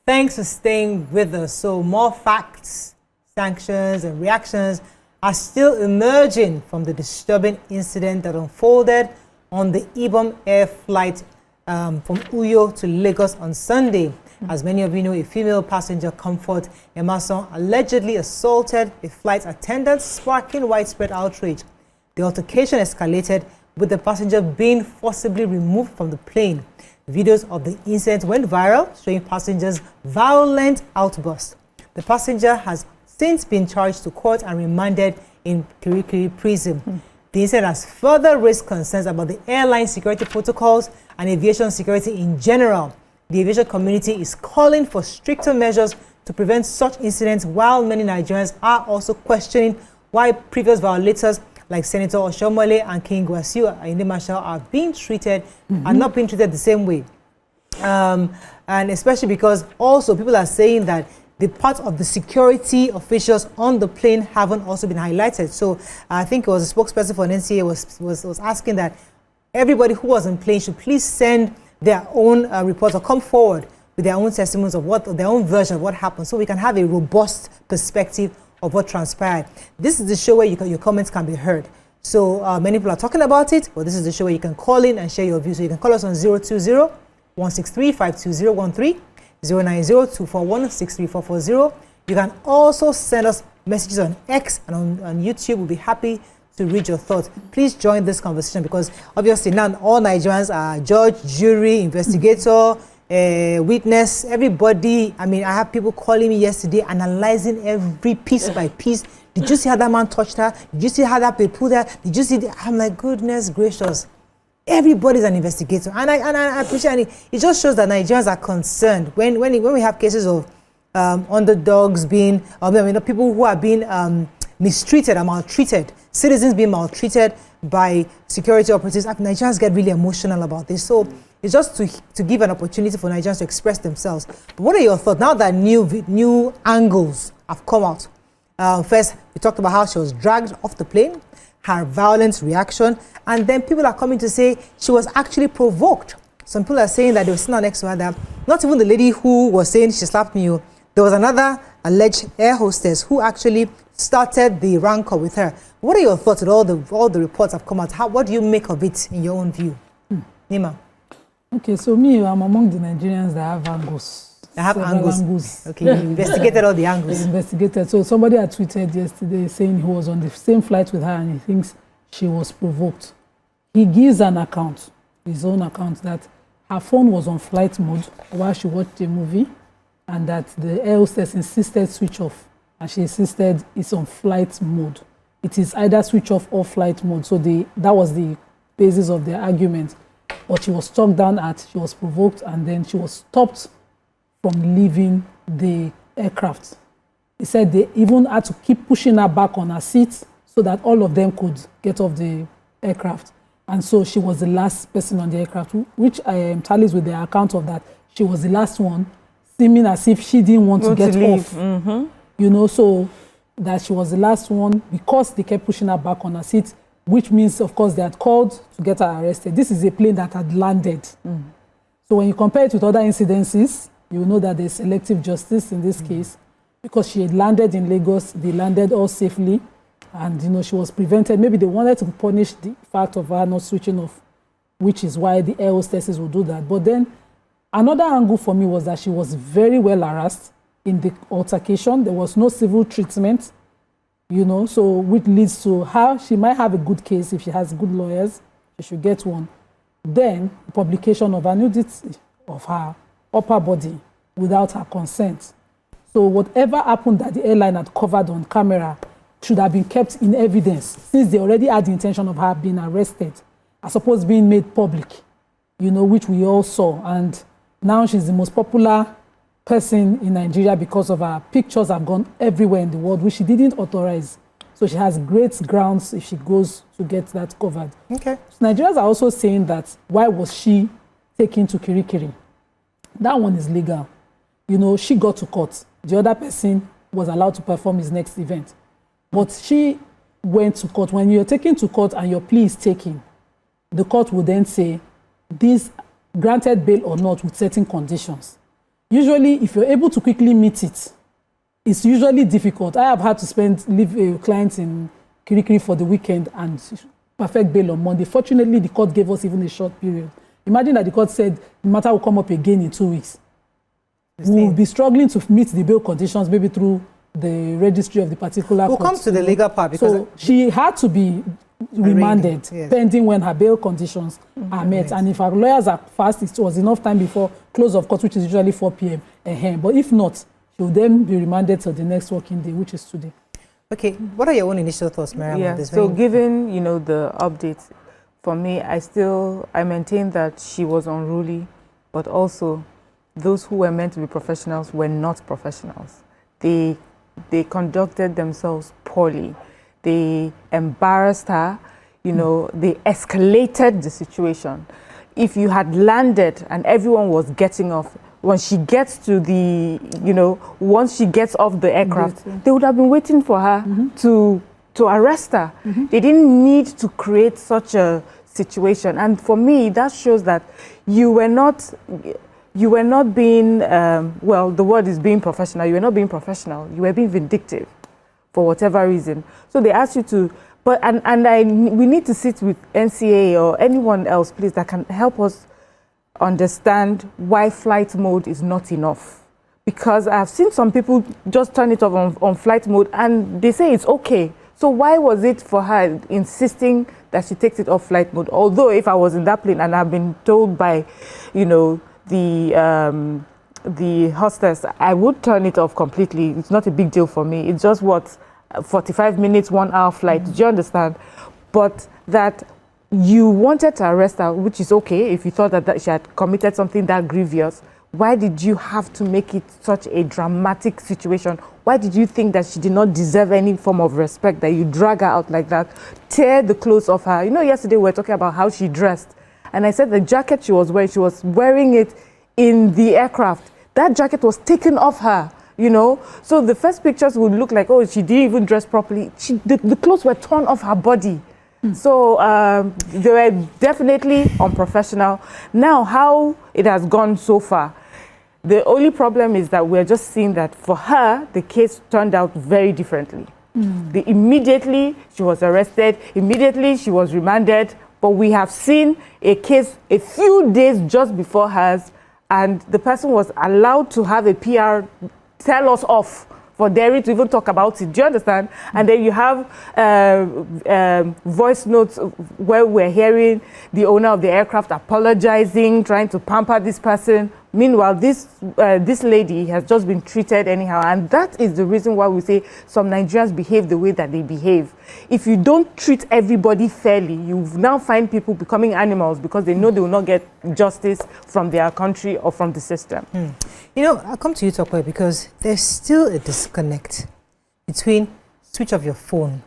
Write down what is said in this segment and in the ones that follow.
Thanks for staying with us. So more facts, sanctions, and reactions are still emerging from the disturbing incident that unfolded on the IBOM air flight from Uyo to Lagos on Sunday. As many of you know, a female passenger, Comfort Emerson, allegedly assaulted a flight attendant, sparking widespread outrage. The altercation escalated, with the passenger being forcibly removed from the plane. Videos of the incident went viral, showing passengers' violent outbursts. The passenger has since been charged to court and remanded in Kirikiri prison. The incident has further raised concerns about the airline security protocols and aviation security in general. The aviation community is calling for stricter measures to prevent such incidents, while many Nigerians are also questioning why previous violators like Senator Oshomole and King Wasiu Ayinde Marshal are being treated, are not being treated the same way. And especially because also people are saying that the part of the security officials on the plane haven't also been highlighted. So I think it was a spokesperson for NCA was asking that everybody who was on plane should please send their own reports or come forward with their own testimonies of their own version of what happened, so we can have a robust perspective of what transpired. This is the show where your comments can be heard. So many people are talking about it, but this is the show where you can call in and share your views. So you can call us on 020-163-52013, 090-241-63440. You can also send us messages on X and on YouTube. We'll be happy to read your thoughts. Please join this conversation, because obviously now all Nigerians are judge, jury, investigator, witness, everybody. I mean, I have people calling me yesterday, analyzing every piece by piece. Did you see how that man touched her? Did you see how that people put her? Did you see? I'm like, goodness gracious. Everybody's an investigator, and I appreciate it. It just shows that Nigerians are concerned when we have cases of underdogs being, people who are being mistreated or maltreated, citizens being maltreated by security operatives. Nigerians get really emotional about this. So it's just to give an opportunity for Nigerians to express themselves. But what are your thoughts now that new angles have come out? First, we talked about how she was dragged off the plane, her violent reaction, and then people are coming to say she was actually provoked. Some people are saying that they were sitting next to her, that not even the lady who was saying she slapped me, there was another alleged air hostess who actually started the rancor with her. What are your thoughts with all the reports have come out? What do you make of it in your own view? Nima? Okay, so me, I'm among the Nigerians that have angles. I have angles. Okay, you investigated all the angles. Investigated. So somebody had tweeted yesterday saying he was on the same flight with her and he thinks she was provoked. He gives an account, his own account, that her phone was on flight mode while she watched a movie, and that the air hostess insisted switch off, and she insisted it's on flight mode. It is either switch off or flight mode. So that was the basis of their argument. But she was struck down she was provoked, and then she was stopped from leaving the aircraft. He said they even had to keep pushing her back on her seat so that all of them could get off the aircraft. And so she was the last person on the aircraft, which tallies with the account of that. She was the last one, seeming as if she didn't want to get off. So that she was the last one because they kept pushing her back on her seat, which means, of course, they had called to get her arrested. This is a plane that had landed. So when you compare it with other incidences, you know that there's selective justice in this case, because she had landed in Lagos, they landed all safely, and she was prevented. Maybe they wanted to punish the fact of her not switching off, which is why the air hostesses will do that. But then another angle for me was that she was very well harassed in the altercation. There was no civil treatment, so which leads to how she might have a good case if she has good lawyers. She should get one. Then publication of her nudity of her upper body without her consent. So whatever happened that the airline had covered on camera should have been kept in evidence, since they already had the intention of her being arrested, as opposed to being made public, which we all saw. And now she's the most popular person in Nigeria because of her pictures have gone everywhere in the world, which she didn't authorize. So she has great grounds if she goes to get that covered. Okay. So Nigerians are also saying that, why was she taken to Kirikiri? That one is legal. She got to court. The other person was allowed to perform his next event. But she went to court. When you're taken to court and your plea is taken, the court will then say, this granted bail or not with certain conditions. Usually, if you're able to quickly meet it, it's usually difficult. I have had to leave a client in Kirikiri for the weekend and perfect bail on Monday. Fortunately, the court gave us even a short period. Imagine that the court said the matter will come up again in 2 weeks. We will be struggling to meet the bail conditions, maybe through the registry of the particular court. We'll come to the legal part. Because so she had to be remanded, pending when her bail conditions are met. And if our lawyers are fast, it was enough time before close of court, which is usually 4 p.m. But if not, she will then be remanded till the next working day, which is today. Okay, what are your own initial thoughts, Mariam? Yeah, so given, you know, the updates, for me, I maintain that she was unruly, but also those who were meant to be professionals were not professionals. They conducted themselves poorly. They embarrassed her, you know, they escalated the situation. If you had landed and everyone was getting off, when she gets to the, you know, once she gets off the aircraft, they would have been waiting for her to arrest her. They didn't need to create such a situation. And for me, that shows that you were not being, well, the word is being professional. You were not being professional. You were being vindictive for whatever reason. So they asked you to, but, we need to sit with NCA or anyone else, please, that can help us understand why flight mode is not enough. Because I've seen some people just turn it off on flight mode and they say it's okay. So why was it for her insisting that she takes it off flight mode? Although if I was in that plane and I've been told by, you know, the hostess, I would turn it off completely. It's not a big deal for me. It's just what, 45 minutes, 1 hour flight. Do you understand? But that you wanted to arrest her, which is okay if you thought that she had committed something that grievous. Why did you have to make it such a dramatic situation? Why did you think that she did not deserve any form of respect, that you drag her out like that, tear the clothes off her? You know, yesterday we were talking about how she dressed. And I said the jacket she was wearing it in the aircraft. That jacket was taken off her, you know? So the first pictures would look like, oh, she didn't even dress properly. The clothes were torn off her body. So they were definitely unprofessional. Now, how it has gone so far, the only problem is that we're just seeing that for her, the case turned out very differently. Immediately, she was arrested. Immediately, she was remanded. But we have seen a case a few days just before hers, and the person was allowed to have a PR tell us off for daring to even talk about it. Do you understand? And then you have voice notes where we're hearing the owner of the aircraft apologizing, trying to pamper this person. Meanwhile, this lady has just been treated anyhow. And that is the reason why we say some Nigerians behave the way that they behave. If you don't treat everybody fairly, you now find people becoming animals because they know they will not get justice from their country or from the system. You know, I'll come to you, Tokwe, because there's still a disconnect between switch off your phone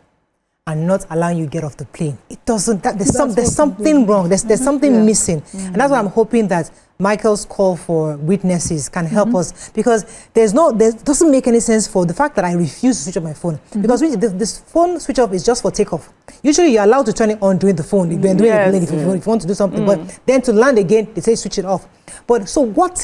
and not allowing you to get off the plane. It doesn't, there's something wrong, there's something missing. And that's why I'm hoping that Michael's call for witnesses can help us, because there doesn't make any sense for the fact that I refuse to switch off my phone. Because this phone switch off is just for takeoff. Usually you're allowed to turn it on during the phone, if you want to do something, but then to land again, they say switch it off. But so what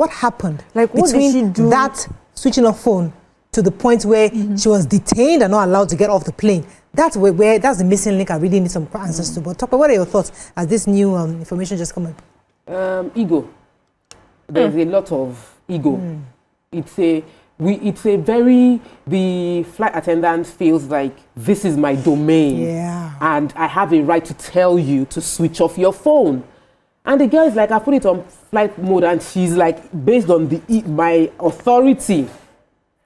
happened between that switching off phone to the point where she was detained and not allowed to get off the plane? That's the missing link I really need some answers to. But Topa, what are your thoughts as this new information just come up? Ego. There's a lot of ego. It's a very, the flight attendant feels like this is my domain. And I have a right to tell you to switch off your phone. And the girl is like, I put it on flight mode, and she's like, based on my authority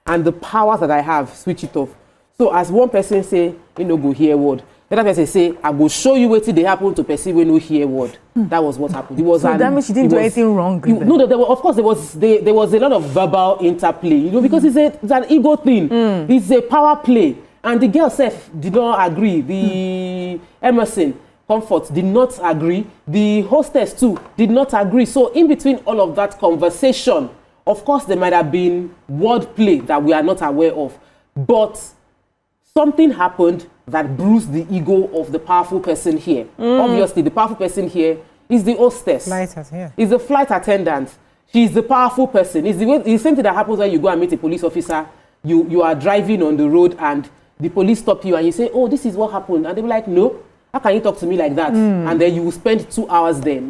and the powers that I have, switch it off. So as one person say, you know, go hear word. The other person say, I will show you what they happen to person when you hear word. That was what happened. It was so that means she didn't do anything wrong. No, of course there was a lot of verbal interplay, you know, because it's an ego thing. It's a power play. And the girl self did not agree. The Emerson Comfort did not agree. The hostess too did not agree. So in between all of that conversation, of course there might have been wordplay that we are not aware of. But something happened that bruised the ego of the powerful person here. Obviously, the powerful person here is the hostess. Is the flight attendant. she's the powerful person. It's the same thing that happens when you go and meet a police officer. You are driving on the road and the police stop you and you say, oh, this is what happened. And they'll be like, no, how can you talk to me like that? And then you will spend 2 hours there.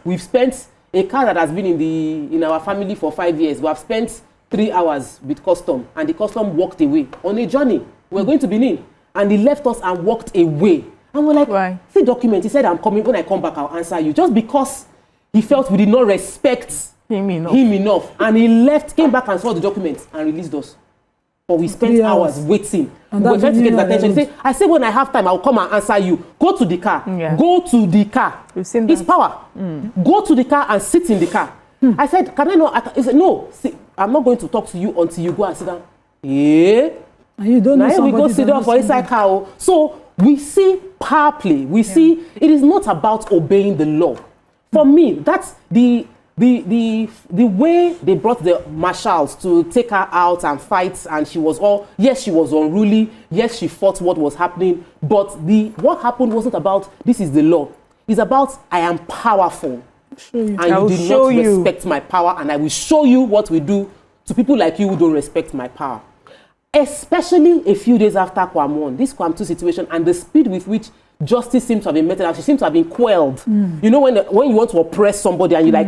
We've spent a car that has been in our family for 5 years. We have spent 3 hours with custom, and the custom walked away on a journey. We're going to Benin, and he left us and walked away. And we're like, why? See document. He said, I'm coming. When I come back, I'll answer you. Just because he felt we did not respect him enough. And he left, came back and saw the document and released us. But we spent hours waiting. And we're trying to get his attention. I say, when I have time, I'll come and answer you. Go to the car. Yeah. Go to the car. You've seen his power. Go to the car and sit in the car. I said, can I not? He said, no, see, I'm not going to talk to you until you go and sit down. Yeah. And you don't know now we go sit down for inside car. So we see power play. We see it is not about obeying the law. For me, that's the way they brought the marshals to take her out and fight, and she was she was unruly, yes, she fought what was happening, but what happened wasn't about this is the law. It's about I am powerful, and you did not respect my power, and I will show you what we do to people like you who don't respect my power. Especially a few days after Kwam 1, this Kwam 2 situation, and the speed with which justice seems to have been meted out. She seems to have been quelled. You know, when you want to oppress somebody and you're like,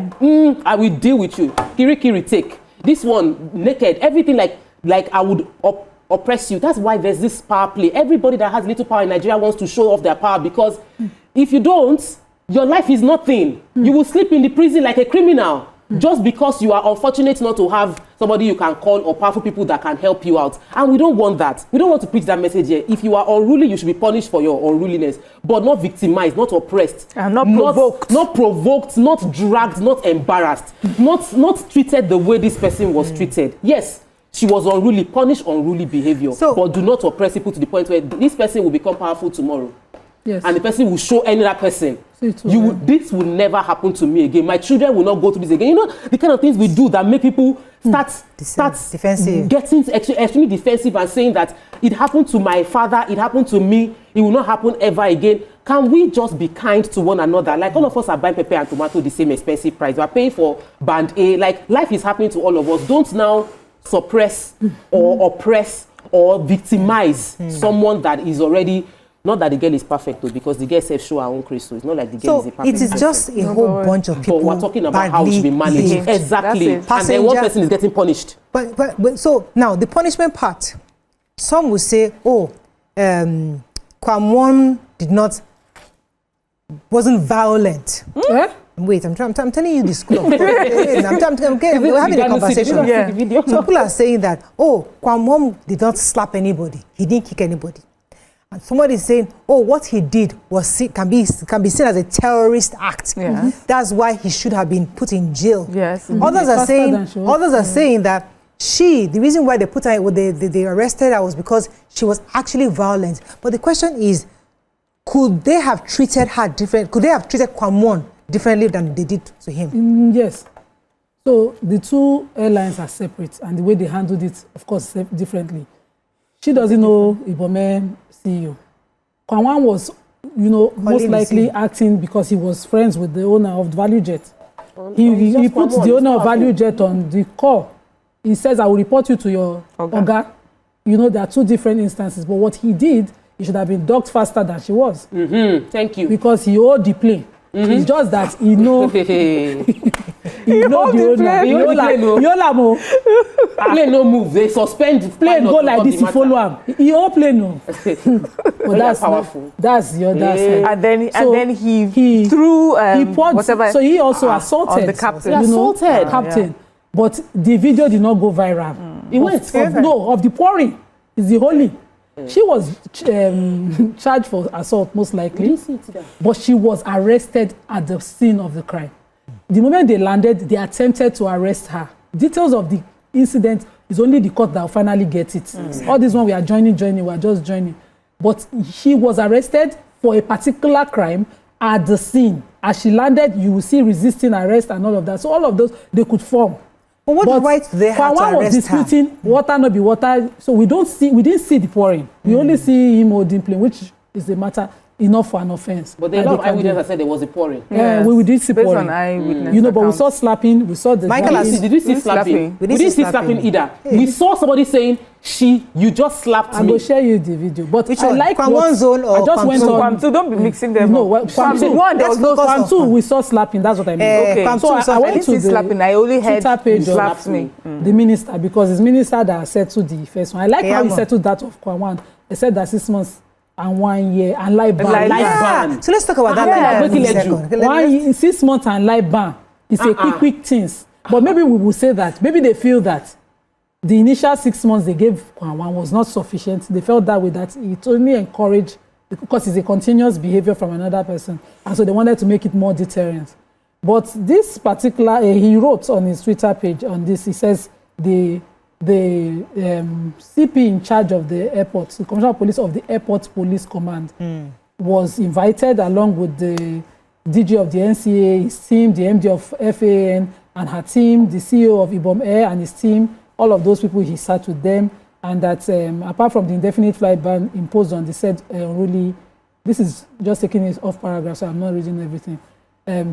I will deal with you. Kiri, take. This one, naked, everything like I would oppress you. That's why there's this power play. Everybody that has little power in Nigeria wants to show off their power, because if you don't, your life is nothing. You will sleep in the prison like a criminal. Just because you are unfortunate not to have somebody you can call or powerful people that can help you out. And we don't want that. We don't want to preach that message here. If you are unruly, you should be punished for your unruliness, but not victimized, not oppressed, and not provoked, not dragged, not embarrassed, not treated the way this person was treated. Yes, she was unruly, punish unruly behavior, but do not oppress people to the point where this person will become powerful tomorrow. Yes. And the person will show any other person. This will never happen to me again. My children will not go through this again. You know, the kind of things we do that make people start defensive, getting extremely defensive and saying that it happened to my father, it happened to me, it will not happen ever again. Can we just be kind to one another? Like, all of us are buying pepper and tomato the same expensive price. We are paying for band A. Like, life is happening to all of us. Don't now suppress or oppress or victimize someone that is already. Not that the girl is perfect, though, because the girl self show her own crystal. It's not like the girl is a perfect person. It is just a whole bunch of people. But we're talking about how it should be managed. Exactly. And then one person is getting punished. But so now the punishment part. Some will say, oh, Kwam 1 wasn't violent. Wait, I'm telling you the school of thought. We're having a conversation. Some people are saying that, oh, Kwam 1 did not slap anybody. He didn't kick anybody. And somebody is saying, oh, what he did can be seen as a terrorist act. That's why he should have been put in jail. Yes. Others are saying that the reason why they arrested her was because she was actually violent. But the question is, could they have treated her different? Could they have treated Kwam 1 differently than they did to him? Yes. So the two airlines are separate, and the way they handled it, of course, differently. She doesn't know IBOM CEO. Kwam 1 was, most likely acting because he was friends with the owner of ValueJet. He put the owner of ValueJet on the call. He says, I will report you to your Oga. There are two different instances. But what he did, he should have been docked faster than she was. Thank you. Because he owed the plane. It's just that he know the owner. Plane no move. They suspend. Plane go like this. He follow him. He all plane no. But that's powerful. That's your side. And then he threw whatever. So he also assaulted the captain. He assaulted captain. But the video did not go viral. It went of the pouring. Is the holy. She was charged for assault, most likely, but she was arrested at the scene of the crime. The moment they landed, they attempted to arrest her. Details of the incident is only the court that will finally get it. All this one we are joining, we are just joining. But she was arrested for a particular crime at the scene. As she landed, you will see resisting arrest and all of that. So all of those, they could form. But what right they had to arrest was disputing her? Water not be water. So we didn't see the pouring. We only see him holding plane, which is the matter enough for an offense. But there are a lot of eyewitnesses that said there was a pouring. We did see Based pouring. on eyewitness You know, but we accounts. saw slapping, we saw the... Michael, Did we see slapping? We We didn't see slapping either. We saw somebody saying, you just slapped I me. will share you the video. But Which I one? like Kwam what... one zone or I just Kwam went two? on... Kwam 2, don't be mixing them No, up. Kwam 2. One, there was no Kwam Kwam 2, we saw slapping, that's what I mean. Okay. Kwam So two, I I went didn't to see the slapping. I only heard Twitter page you of slapped me. the minister, because it's minister that settled the first one. I like how he Keyamo. settled that of Kwam 1. They said that 6 months and 1 year and life ban. Life Yeah. So let's talk about that. Yeah. like, Breaking in a leg second. 1 year, 6 months and life ban. It's a quick things. But maybe we will say that. Maybe they feel that the initial 6 months they gave Kwam 1 was not sufficient. They felt that way, that it only encouraged, because it's a continuous behavior from another person. And so they wanted to make it more deterrent. But this particular, he wrote on his Twitter page on this, he says the CP in charge of the airport, the Commissioner of Police of the Airport Police Command, was invited along with the DG of the NCA, his team, the MD of FAN and her team, the CEO of IBOM Air and his team, all of those people, he sat with them. And that apart from the indefinite flight ban imposed on the said really, this is just taking it off paragraph, so I'm not reading everything. By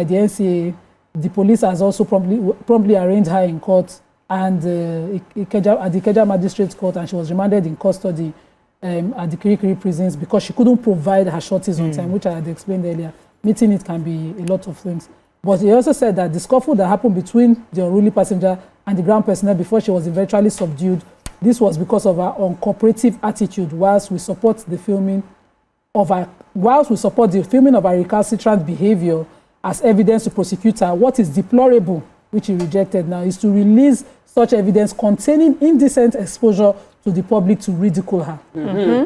the NCA, the police has also promptly arraigned her in court and at the Ikeja Magistrates Court, and she was remanded in custody at the Kirikiri prisons because she couldn't provide her shorties on time, which I had explained earlier. Meeting it can be a lot of things. But he also said that the scuffle that happened between the unruly passenger and the ground personnel before she was eventually subdued, this was because of her uncooperative attitude whilst we support the filming of her recalcitrant behavior as evidence to prosecute her. What is deplorable, which he rejected now, is to release such evidence containing indecent exposure to the public to ridicule her.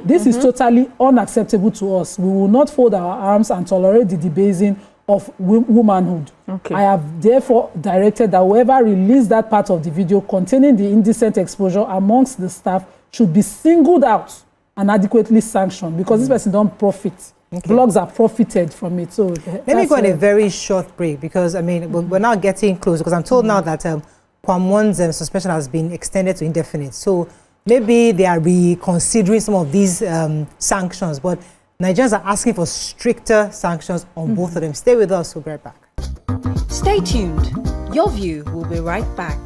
This is totally unacceptable to us. We will not fold our arms and tolerate the debasing of womanhood. Okay. I have therefore directed that whoever released that part of the video containing the indecent exposure amongst the staff should be singled out and adequately sanctioned, because this person don't profit. Blogs are profited from it. So let me go on a very short break, because I mean we're now getting close, because I'm told now that Kwam 1's suspension has been extended to indefinite. So maybe they are reconsidering some of these sanctions, but Nigerians are asking for stricter sanctions on both of them. Stay with us, we'll be right back. Stay tuned. Your View will be right back.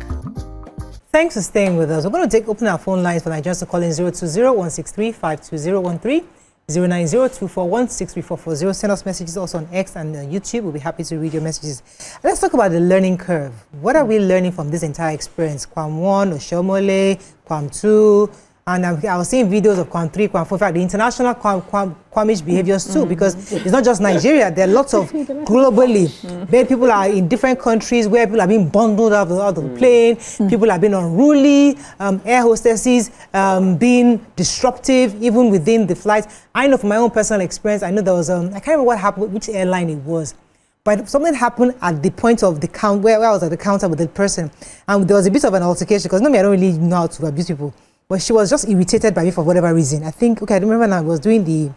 Thanks for staying with us. We're going to open our phone lines for Nigerians to call in 020-163-52013, 090-241-63440. Send us messages also on X and YouTube. We'll be happy to read your messages. Let's talk about the learning curve. What are we learning from this entire experience? Kwam 1, Oshomole, Kwam 2, and I was seeing videos of Kwam 3, Kwam 4, in fact, the international Kwamish behaviors too, because it's not just Nigeria, there are lots of globally. Where people are in different countries, where people are being bundled out of the plane, people are being unruly, air hostesses being disruptive, even within the flight. I know from my own personal experience, I know there was, I can't remember what happened, which airline it was, but something happened at the point of the count, where I was at the counter with the person, and there was a bit of an altercation, because normally I don't really know how to abuse people. But she was just irritated by me for whatever reason. I think, I remember when I was doing the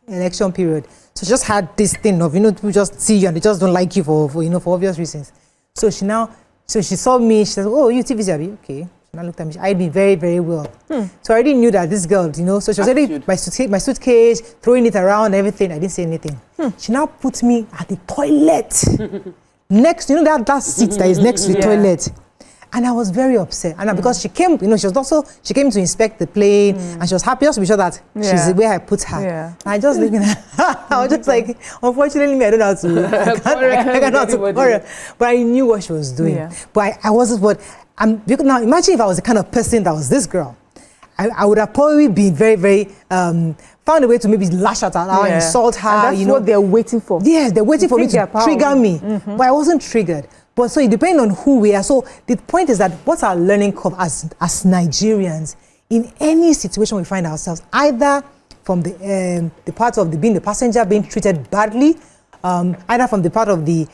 election period. So she just had this thing of, people just see you and they just don't like you for obvious reasons. So she saw me, she said, oh, you TVC, Abi? Okay. She now looked at me, I did very, very well. So I already knew that this girl, so she was already, my suitcase, throwing it around, everything. I didn't say anything. She now put me at the toilet. Next, that seat that is next to the toilet. And I was very upset. And because she came, she came to inspect the plane, and she was happy just to be sure that she's where I put her. And I just looking at her, I was just like, unfortunately, I don't know how to, I cannot to quarrel. But I knew what she was doing. But I wasn't now imagine if I was the kind of person that was this girl. I would have probably been very, very, found a way to maybe lash at her, insult her. And that's what they're waiting for. Yes, they're waiting for me to trigger me. But I wasn't triggered. But so it depends on who we are. So the point is that what's our learning curve as Nigerians in any situation we find ourselves, either from the part of being the passenger being treated badly, either from the part of the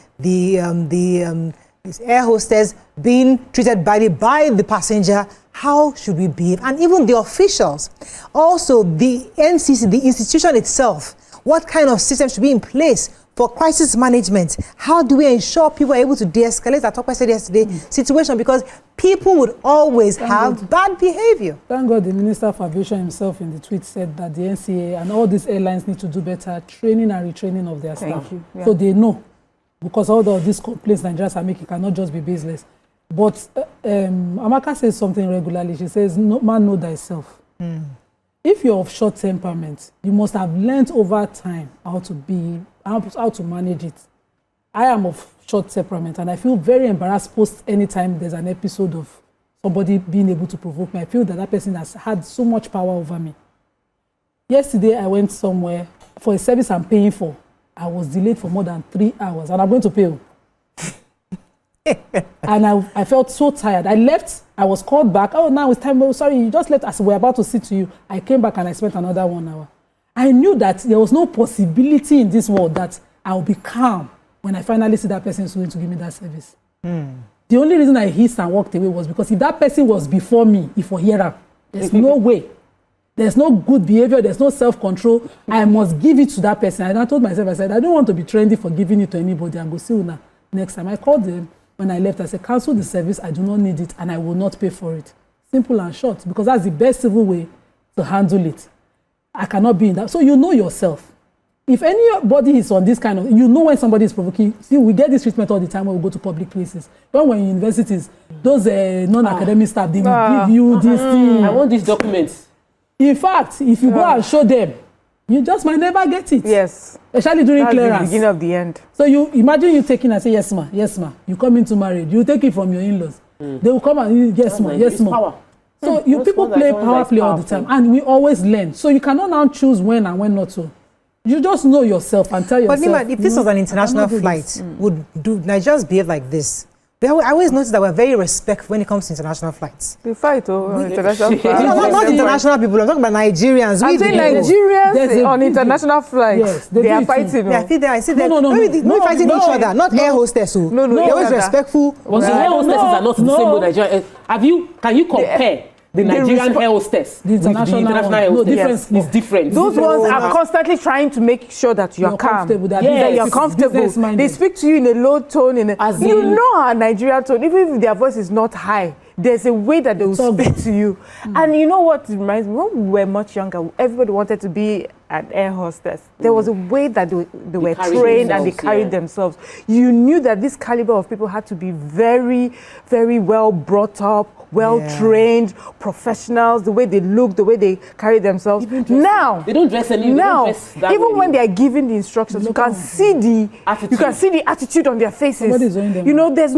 air hostess being treated badly by the passenger. How should we behave? And even the officials, also the NCC, the institution itself, what kind of system should be in place for crisis management. How do we ensure people are able to de-escalate, that Tope said yesterday, situation? Because people would always have bad behavior. Thank God the Minister for Aviation himself in the tweet said that the NCA and all these airlines need to do better training and retraining of their staff. So they know, because all of these complaints Nigerians are making cannot just be baseless. But Amaka says something regularly. She says, no, man, know thyself. If you're of short temperament, you must have learned over time how to manage it. I am of short temperament, and I feel very embarrassed post anytime there's an episode of somebody being able to provoke me. I feel that person has had so much power over me. Yesterday, I went somewhere for a service I'm paying for. I was delayed for more than 3 hours, and I'm going to pay. And I felt so tired. I left. I was called back. Oh, now it's time. Oh, sorry, you just left as we're about to sit to you. I came back and I spent another 1 hour. I knew that there was no possibility in this world that I'll be calm when I finally see that person who's going to give me that service. The only reason I hissed and walked away was because if that person was before me, if I hear her, there's no way. There's no good behavior. There's no self-control. I must give it to that person. And I told myself, I said, I don't want to be trendy for giving it to anybody and go see you next time. I called them. When I left, I said, cancel the service. I do not need it and I will not pay for it. Simple and short, because that's the best civil way to handle it. I cannot be in that. So you know yourself. If anybody is on this kind of, you know when somebody is provoking. See, we get this treatment all the time when we go to public places. When we're in universities, those non-academic staff, they will give you this thing. I want these documents. In fact, if you go and show them, you just might never get it. Yes. Especially during clearance. That's the beginning of the end. So you imagine you taking and say, yes, ma, yes, ma. You come into marriage, you take it from your in-laws. They will come and, yes, ma, yes, ma. So you people play power play all the time. And we always learn. So you cannot now choose when and when not to. You just know yourself and tell yourself. But Nima, if this was an international flight, would Nigerians behave like this? I always notice that we're very respectful when it comes to international flights. We fight international flights. Not international people, I'm talking about Nigerians. I'm saying Nigerians on international flights. Yes, they are fighting. Yeah, I see them. No, fighting each other, not air hostess. No, they're always respectful. Well, so air hostesses are not the same with Nigerian. Can you compare the Nigerian air hostess with the international air hostess? It's different. Those ones are constantly trying to make sure that you're calm. That you're comfortable. They speak to you in a low tone. You know our Nigerian tone, even if their voice is not high, there's a way that they will speak to you. And you know what it reminds me? When we were much younger, everybody wanted to be an air hostess. There was a way that they were trained and they carried themselves. You knew that this caliber of people had to be very, very well brought up, well trained, professionals, the way they look, the way they carry themselves. Now they don't dress any. Now, even when they are giving the instructions, you can see the attitude on their faces. You know, there's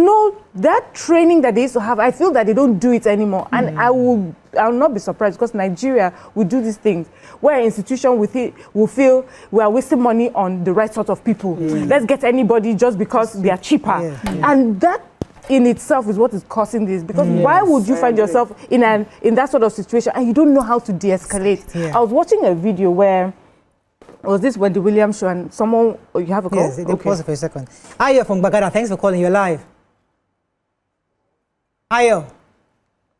that training that they used to have. I feel that they don't do it anymore, and I will not be surprised because Nigeria will do these things where an institution will feel we are wasting money on the right sort of people. Let's get anybody just because they are cheaper, and that in itself is what is causing this. Because why would you find yourself in that sort of situation and you don't know how to de-escalate? I was watching a video where was this Wendy Williams show and someone you have a call? Yes, pause it for a second. Ayo from Bagada, thanks for calling. You're live. Ayo,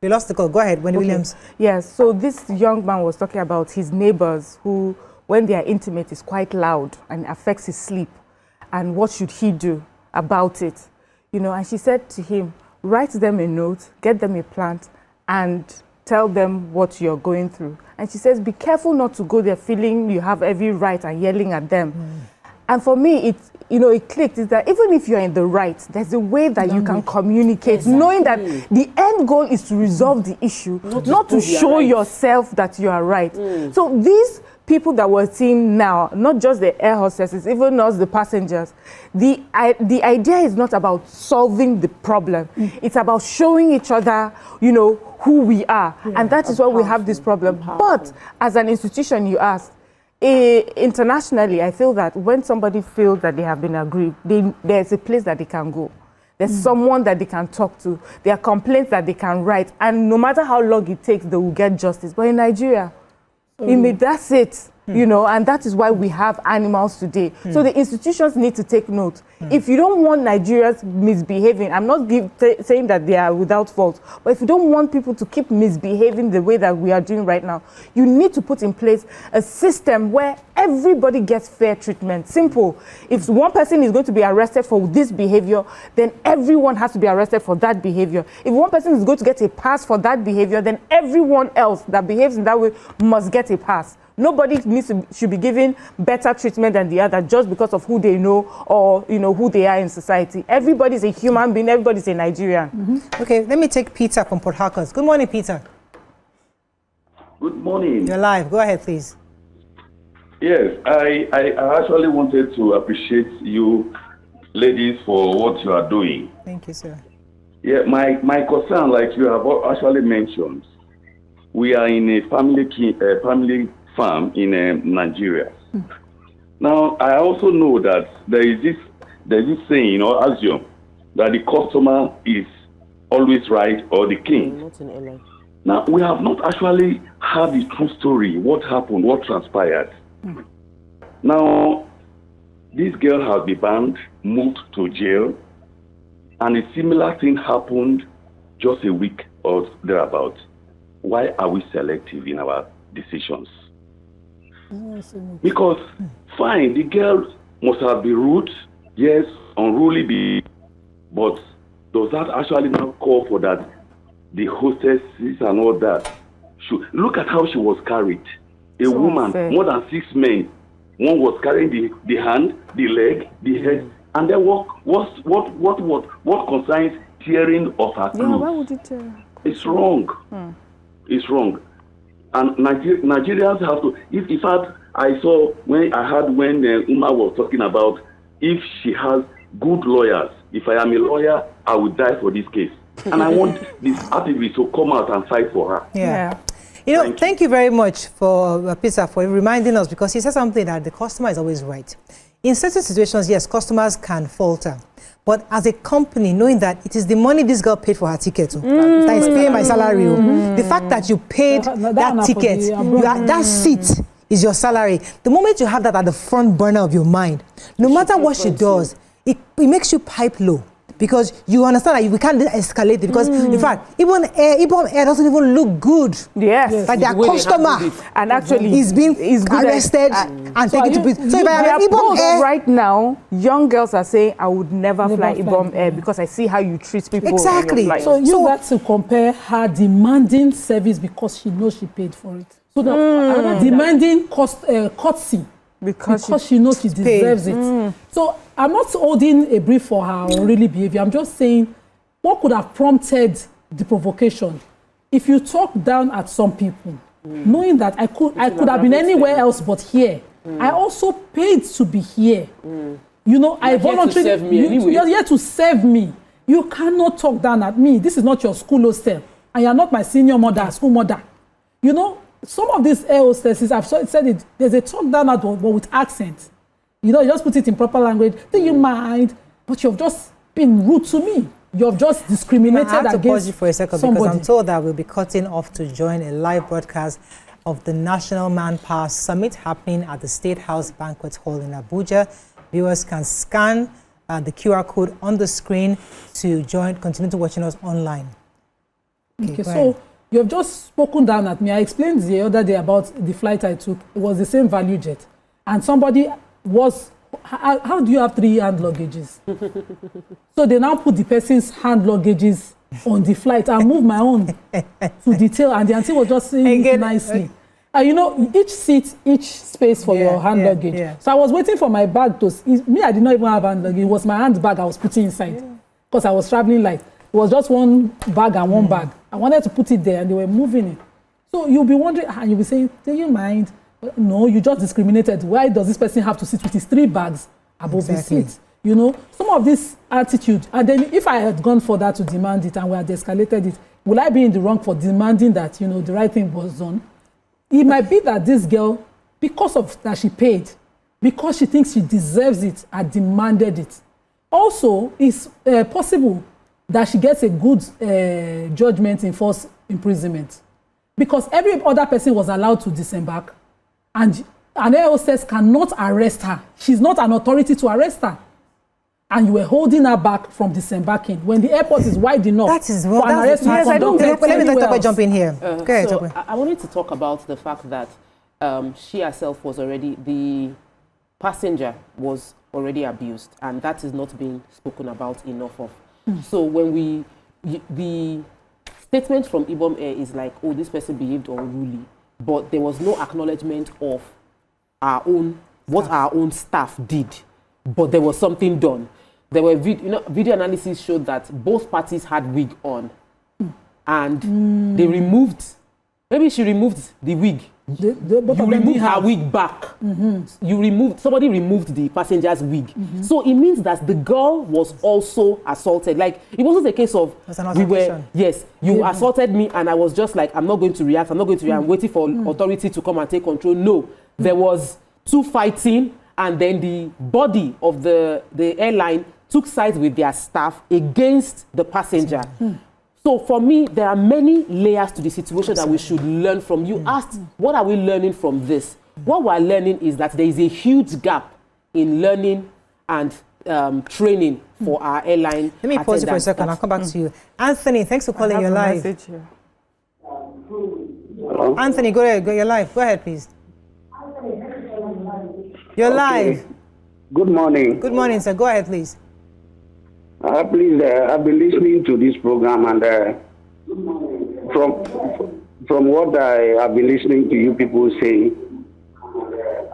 we lost the call. Go ahead, Wendy Williams. Yes, so this young man was talking about his neighbors who, when they are intimate, is quite loud and affects his sleep. And what should he do about it? You know, and she said to him, write them a note, get them a plant, and tell them what you're going through. And she says, be careful not to go there feeling you have every right and yelling at them. And for me, it clicked, is that even if you're in the right, there's a way that you can communicate, knowing that the end goal is to resolve the issue, not to show yourself that you are right. So these people that we're seeing now, not just the air hostesses, even us, the passengers, the idea is not about solving the problem. It's about showing each other, who we are. And that is why we have this problem. But as an institution, you asked, internationally, I feel that when somebody feels that they have been aggrieved, there's a place that they can go. There's someone that they can talk to. There are complaints that they can write. And no matter how long it takes, they will get justice. But in Nigeria, that's it. you know, and that is why we have animals today. So the institutions need to take note. If you don't want Nigerians misbehaving, I'm not saying that they are without fault, but if you don't want people to keep misbehaving the way that we are doing right now, you need to put in place a system where everybody gets fair treatment. Simple. If one person is going to be arrested for this behavior, then everyone has to be arrested for that behavior. If one person is going to get a pass for that behavior, then everyone else that behaves in that way must get a pass. Nobody should be given better treatment than the other just because of who they know or, you know, who they are in society. Everybody's a human being. Everybody's a Nigerian. Okay, let me take Peter from Port Harcourt. Good morning, Peter. Good morning. You're live. Go ahead, please. Yes, I actually wanted to appreciate you ladies for what you are doing. Thank you, sir. Yeah, my concern, like you have actually mentioned, we are in a family farm in Nigeria. Now, I also know that there's this saying, you know, axiom, that the customer is always right or the king. Not in LA. Now, we have not actually had the true story, what happened, what transpired. Now, this girl has been banned, moved to jail, and a similar thing happened just a week or thereabout. Why are we selective in our decisions? Because, fine, the girl must have been rude, yes, unruly, but does that actually now call for that the hostesses and all that should look at how she was carried? A woman, more than 6 men. One was carrying the hand, the leg, the head, and then what concerns tearing of her clothes? Yeah, why would you tear? It's wrong. It's wrong. And Nigerians have to. In fact, I saw when Uma was talking about if she has good lawyers. If I am a lawyer, I would die for this case. And I want this activist to come out and fight for her. Yeah. You know, thank you very much for Peter for reminding us, because he said something that the customer is always right. In certain situations, yes, customers can falter. But as a company, knowing that it is the money this girl paid for her ticket, that is paying my salary, the fact that you paid that ticket, that seat is your salary. The moment you have that at the front burner of your mind, no matter what she does, it makes you pipe low. Because you understand that we can't escalate it. Because in fact, IBOM Air doesn't even look good. Yes. Like their customer and actually is being arrested and taken to prison. So if I am IBOM Air right now, young girls are saying, I would never fly IBOM Air because I see how you treat people. Exactly. So you got to compare her demanding service because she knows she paid for it. So the demanding courtesy. Because she knows she deserves it. So I'm not holding a brief for her unruly behavior. I'm just saying what could have prompted the provocation. If you talk down at some people, knowing that I could have been anywhere else but here. I also paid to be here. You know, I voluntarily. You're here to serve me. You cannot talk down at me. This is not your school hostel, and you're not my senior mother, school mother. You know. Some of these air hostesses, I've said it, there's a talk down at but with accent. You know, you just put it in proper language. Do you mind? But you've just been rude to me. You've just discriminated against somebody. I have to pause you for a second because I'm told that we'll be cutting off to join a live broadcast of the National Manpower Summit happening at the State House Banquet Hall in Abuja. Viewers can scan the QR code on the screen to continue to watching us online. Okay, so you have just spoken down at me. I explained the other day about the flight I took. It was the same value jet. And somebody was, how do you have 3 hand luggages? So they now put the person's hand luggages on the flight. I moved my own to detail. And the auntie was just saying it nicely. You know, each seat, each space for your hand luggage. Yeah. So I was waiting for my bag to, I did not even have hand luggage. It was my handbag I was putting inside. Because I was traveling light. It was just one bag and one bag. I wanted to put it there and they were moving it. So you'll be wondering, and you'll be saying, do you mind? No, you just discriminated. Why does this person have to sit with his 3 bags above the seat? You know, some of this attitude. And then if I had gone for that to demand it and we had escalated it, will I be in the wrong for demanding that, you know, the right thing was done? It might be that this girl, because of that she paid, because she thinks she deserves it, had demanded it. Also, it's possible that she gets a good judgment in forced imprisonment. Because every other person was allowed to disembark. And an air hostess cannot arrest her. She's not an authority to arrest her. And you were holding her back from disembarking when the airport is wide enough. That is well, for an arrest to be conducted. Let me let jump in here. Go ahead, so I wanted to talk about the fact that she herself was already, the passenger was already abused, and that is not being spoken about enough of. So when the statement from IBOM Air is like, oh, this person behaved unruly, but there was no acknowledgement of our own, what our own staff did, but there was something done. There were video analysis showed that both parties had wig on, and they removed, maybe she removed the wig. You removed her wig back. Somebody removed the passenger's wig. So it means that the girl was also assaulted. Like, it wasn't a case of you assaulted me and I was just like, I'm not going to react, I'm waiting for authority to come and take control. No, there was two fighting, and then the body of the airline took sides with their staff against the passenger. So for me, there are many layers to the situation that we should learn from. You asked, what are we learning from this? What we're learning is that there is a huge gap in learning and training for our airline. Let me pause you for a second. I'll come back to you. Anthony, thanks for calling. You're live. Anthony, go ahead. You're live. Go ahead, please. You're live. Good morning. Good morning, sir. Go ahead, please. Please, I've been listening to this program, and from what I have been listening to you people say,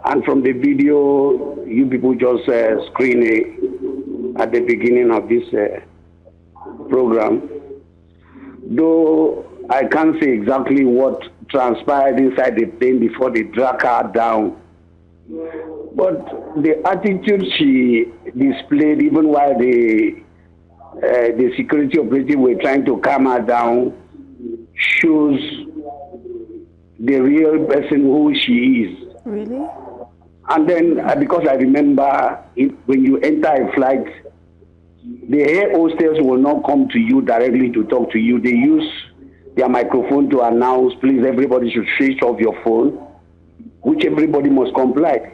and from the video you people just screened at the beginning of this program, though I can't say exactly what transpired inside the plane before they drag her down, but the attitude she displayed, even while the security operative were trying to calm her down, shows the real person who she is. Really? And then, because I remember when you enter a flight, the air hostess will not come to you directly to talk to you. They use their microphone to announce, please, everybody should switch off your phone, which everybody must comply.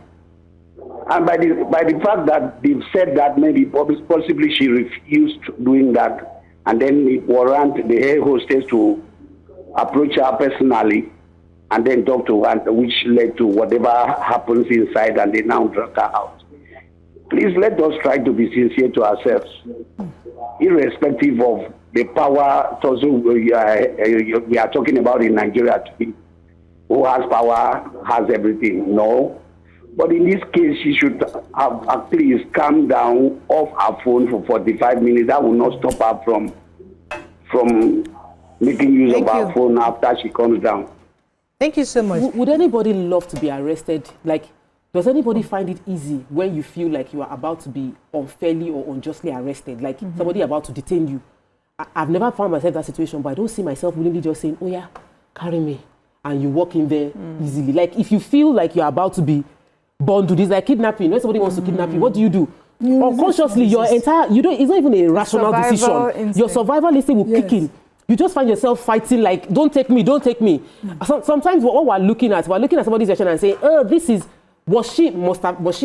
And by the fact that they've said that, maybe possibly she refused doing that, and then it warrant the air hostess to approach her personally and then talk to her, which led to whatever happens inside, and they now drag her out. Please let us try to be sincere to ourselves, irrespective of the power we are talking about in Nigeria today. Who has power has everything. No. But in this case, she should have at least calmed down off her phone for 45 minutes. That will not stop her from making use of her phone after she comes down. Thank you so much. Would anybody love to be arrested? Like, does anybody find it easy when you feel like you are about to be unfairly or unjustly arrested? Like somebody about to detain you? I've never found myself in that situation, but I don't see myself willingly just saying, oh yeah, carry me. And you walk in there easily. Like, if you feel like you're about to be bundled, it's like kidnapping. When somebody wants to kidnap you, what do? Unconsciously, your entire, it's not even a rational decision. Your survival instinct will kick in. You just find yourself fighting like, don't take me, don't take me. Sometimes what we're looking at somebody's reaction and saying, oh, this is, was she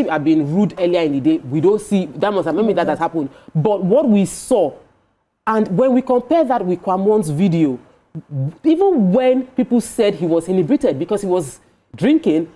have been rude earlier in the day? We don't see, that must have, maybe that has happened. But what we saw, and when we compare that with Kwamon's video, even when people said he was inebriated because he was drinking,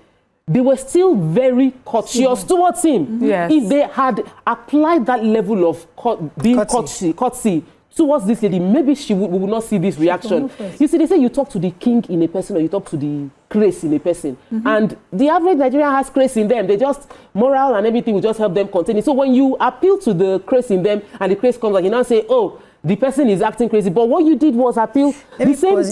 they were still very courteous towards him. Yes. If they had applied that level of courtesy towards this lady, maybe we would not see this reaction. You see, they say you talk to the king in a person or you talk to the grace in a person. And the average Nigerian has grace in them. They just, moral and everything will just help them continue. So when you appeal to the grace in them and the grace comes and you now say, oh, the person is acting crazy. But what you did was appeal. The same,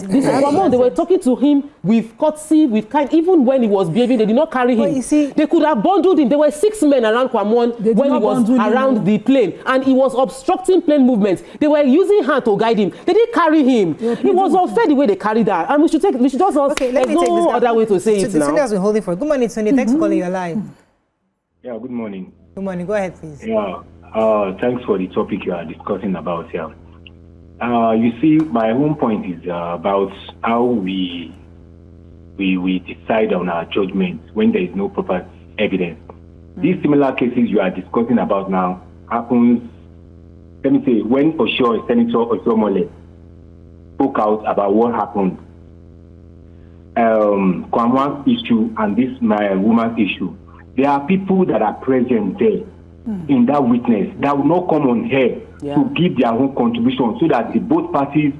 they were talking to him with courtesy, with kind. Even when he was behaving, they did not carry him. They could have bundled him. There were 6 men around Kwamon when he was around the plane. And he was obstructing plane movements. They were using hand to guide him. They didn't carry him. It was unfair the way they carried that. And we should just there's no other way to say it now. Tony has been holding for it. Good morning, Tony. Thanks for calling. You're live. Yeah, good morning. Good morning. Go ahead, please. Yeah. Thanks for the topic you are discussing about here. You see, my own point is about how we we decide on our judgment when there is no proper evidence. These similar cases you are discussing about now happens, let me say, when Senator Oshiomhole spoke out about what happened, Kwamwan's issue and this my woman's issue. There are people that are present there in that witness that will not come on here to give their own contribution so that the both parties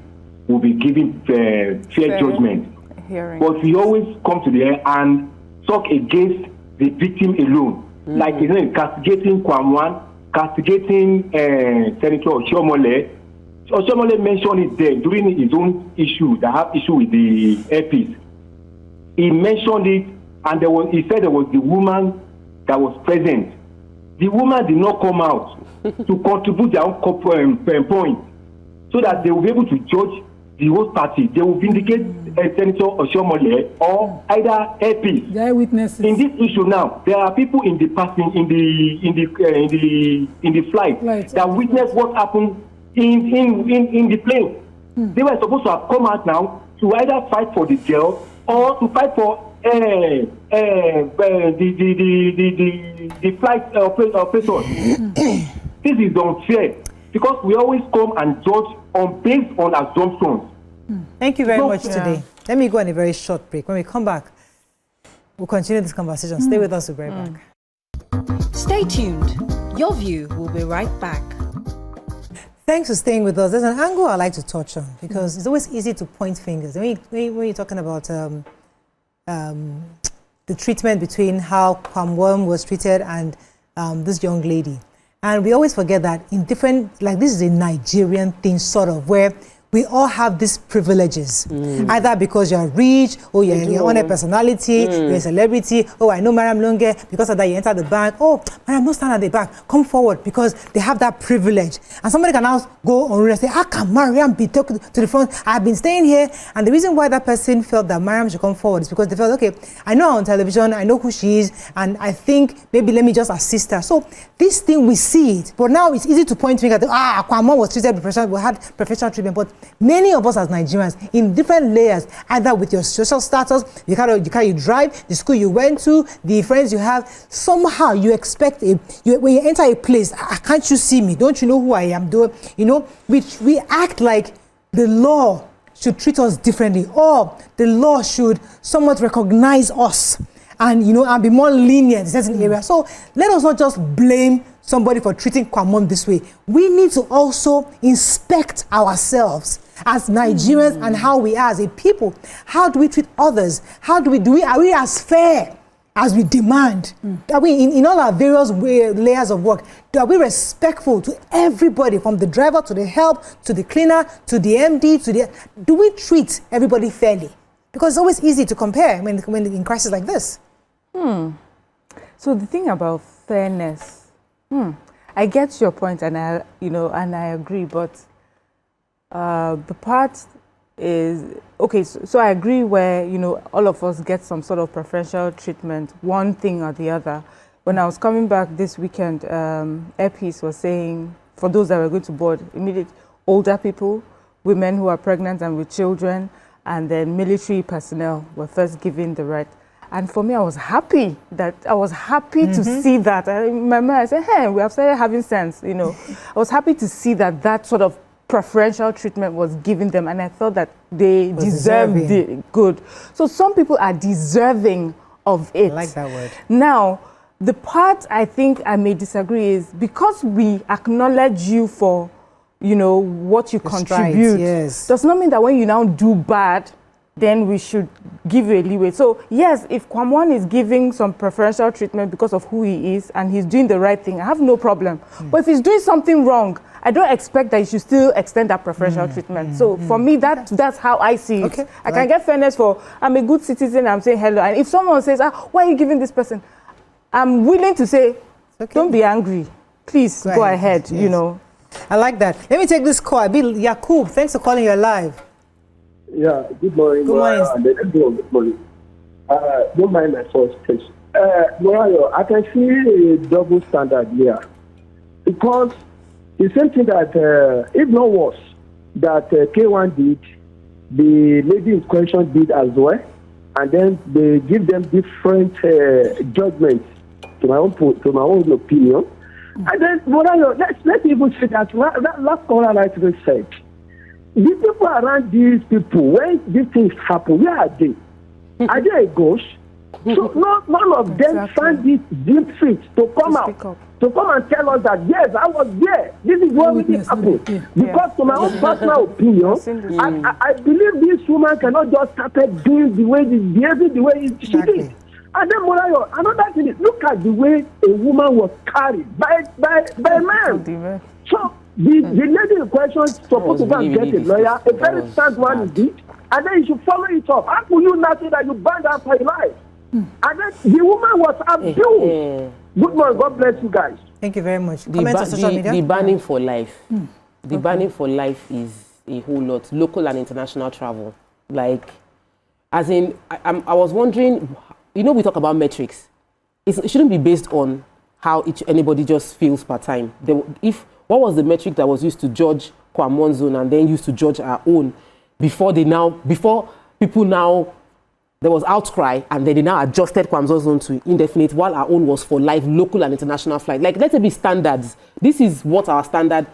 will be giving fair judgment. Hearing. But we always come to the air and talk against the victim alone. Like, castigating Kwamwan, castigating Senator Oshiomhole. Oshiomhole mentioned it there during his own issue, that have issue with the airpiece. He mentioned it, and he said there was the woman that was present. The woman did not come out to contribute their own point so that they will be able to judge the host party. They will vindicate Senator Oshiomhole or either airpiece. There are witnesses. In this issue now, there are people in the passing in the flight that witnessed what happened in the plane. They were supposed to have come out now to either fight for the girl or to fight for the flight operator. This is unfair because we always come and judge based on assumptions. Thank you very much today. Let me go on a very short break. When we come back, we'll continue this conversation. Stay with us, we'll be right back. Stay tuned. Your View will be right back. Thanks for staying with us. There's an angle I like to touch on because it's always easy to point fingers. When you're talking about the treatment between how Kwamwan was treated and this young lady. And we always forget that in different, like this is a Nigerian thing sort of, where we all have these privileges, either because you're rich, or you're on a personality, you're a celebrity. Oh, I know Mariam Longe, because of that you enter the bank. Oh, Mariam, don't stand at the back, come forward, because they have that privilege. And somebody can now go on and say, how can Mariam be taken to the front? I've been staying here. And the reason why that person felt that Mariam should come forward is because they felt, okay, I know her on television, I know who she is, and I think maybe let me just assist her. So this thing, we see it, but now it's easy to point fingers at, Kwamwan was treated professional, we had professional treatment, but many of us as Nigerians, in different layers, either with your social status, you drive, the school you went to, the friends you have, somehow you expect, when you enter a place, can't you see me? Don't you know who I am? We act like the law should treat us differently, or the law should somewhat recognize us and, and be more lenient in certain areas. So let us not just blame somebody for treating Kwamwan this way. We need to also inspect ourselves as Nigerians and how we are as a people. How do we treat others? Are we as fair as we demand? Are we, in all our various layers of work, are we respectful to everybody, from the driver to the help, to the cleaner, to the MD, do we treat everybody fairly? Because it's always easy to compare when in crisis like this. So the thing about fairness, I get your point, and I agree, but the part is okay. So I agree where all of us get some sort of preferential treatment, one thing or the other. When I was coming back this weekend, Airpiece was saying, for those that were going to board, immediate older people, women who are pregnant and with children, and then military personnel were first given the right. And for me, I was happy to see that. In my mind, I said, hey, we have started having sense, I was happy to see that sort of preferential treatment was given them, and I thought that they deserved it. Good. So some people are deserving of it. I like that word. Now, the part I think I may disagree is, because we acknowledge you for, what you contribute, does not mean that when you now do bad, then we should give you a leeway. So yes, if Kwamwan is giving some preferential treatment because of who he is and he's doing the right thing, I have no problem. But if he's doing something wrong, I don't expect that you should still extend that preferential treatment. So for me, that's how I see it. Okay. I can get fairness for, I'm a good citizen, I'm saying hello. And if someone says, why are you giving this person? I'm willing to say, don't be angry. Please go ahead, Yes. I like that. Let me take this call. Yakub, thanks for calling. You're live. Yeah, good morning. Good morning. Good morning. Don't mind my first question. Morayo, I can see a double standard here. Because the same thing that, if not worse, that K1 did, the lady in question did as well. and then they give them different judgments to my own opinion. And then, Morayo, let's even say that last caller rightly said, the people around these people, when these things happen, where are they? Are they a ghost? So none of them find this deep fit to come out, to come and tell us that, yes, I was there. This is what really happened. Because to my own personal opinion, I believe this woman cannot just start doing behaving the way she did. And then, Morayo, another thing is, look at the way a woman was carried by a man. So the lady in question is supposed to go and get a lawyer, a very sad one indeed, and then you should follow it up. How could you not say that you banned her for your life? And then the woman was abused. Good morning. God bless you guys. Thank you very much. Comments on social media? The banning for life. The banning for life is a whole lot. Local and international travel. Like, as in, I was wondering, you know, we talk about metrics. It shouldn't be based on how anybody just feels per time. What was the metric that was used to judge Kwamon zone and then used to judge our own before people now, there was outcry and then they now adjusted Kwamon zone to indefinite while our own was for life, local and international flight. Like, let it be standards. This is what our standard,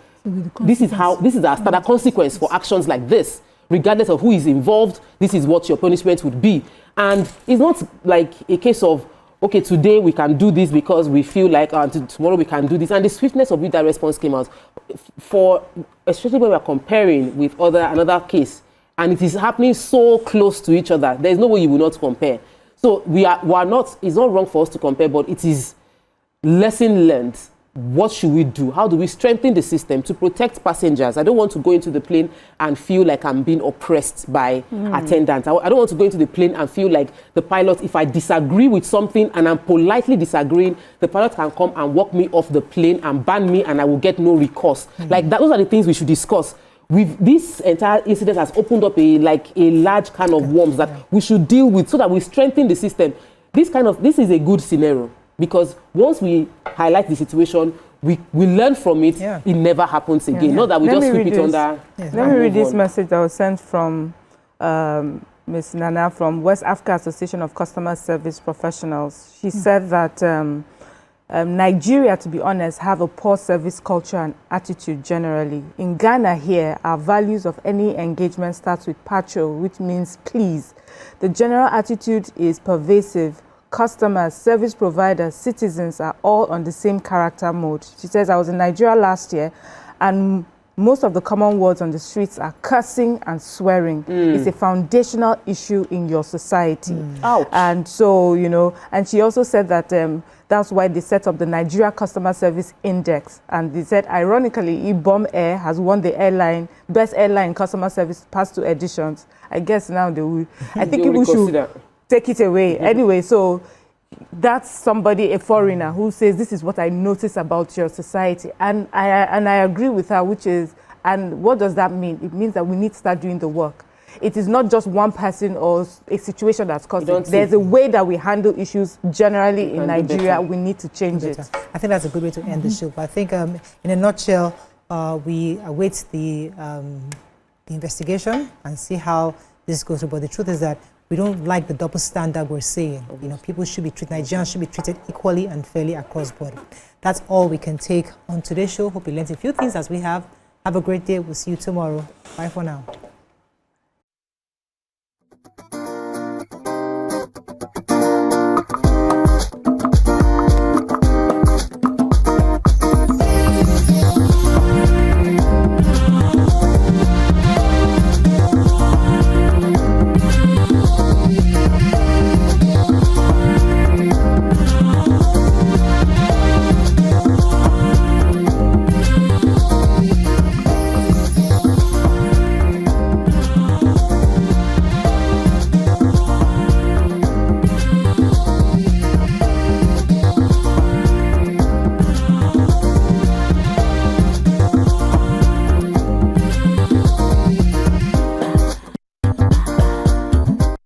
this is our standard consequence for actions like this. Regardless of who is involved, this is what your punishment would be. And it's not like a case of, okay, today we can do this because we feel like tomorrow we can do this. And the swiftness of which that response came out, especially when we're comparing with another case, and it is happening so close to each other, there's no way you will not compare. So we are not, it's not wrong for us to compare, but it is lesson learned. What should we do? How do we strengthen the system to protect passengers? I don't want to go into the plane and feel like I'm being oppressed by attendants. I don't want to go into the plane and feel like the pilot, if I disagree with something and I'm politely disagreeing, the pilot can come and walk me off the plane and ban me and I will get no recourse. Like those are the things we should discuss. This entire incident has opened up a large can of worms that we should deal with so that we strengthen the system. This is a good scenario. Because once we highlight the situation, we learn from it, it never happens again. Not that we just sweep it under. Let me read this message that was sent from Ms. Nana from West Africa Association of Customer Service Professionals. She said that Nigeria, to be honest, have a poor service culture and attitude generally. In Ghana here, our values of any engagement starts with pacho, which means please. The general attitude is pervasive. Customers, service providers, citizens are all on the same character mode. She says, I was in Nigeria last year and most of the common words on the streets are cursing and swearing. It's a foundational issue in your society. Ouch. And so, you know, and she also said that that's why they set up the Nigeria Customer Service Index. And they said, ironically, IBOM Air has won the Best Airline Customer Service past 2 editions. I guess now they will, I think people should take it away. Anyway, so that's somebody, a foreigner, who says this is what I notice about your society. And I agree with her, which is, and what does that mean? It means that we need to start doing the work. It is not just one person or a situation that's causing it. There's a way that we handle issues generally in Nigeria. We need to change it. I think that's a good way to end the show. But I think in a nutshell, we await the investigation and see how this goes through. But the truth is that we don't like the double standard we're saying. You know, people should be treated, Nigerians should be treated equally and fairly across board. That's all we can take on today's show. Hope you learned a few things as we have. Have a great day. We'll see you tomorrow. Bye for now.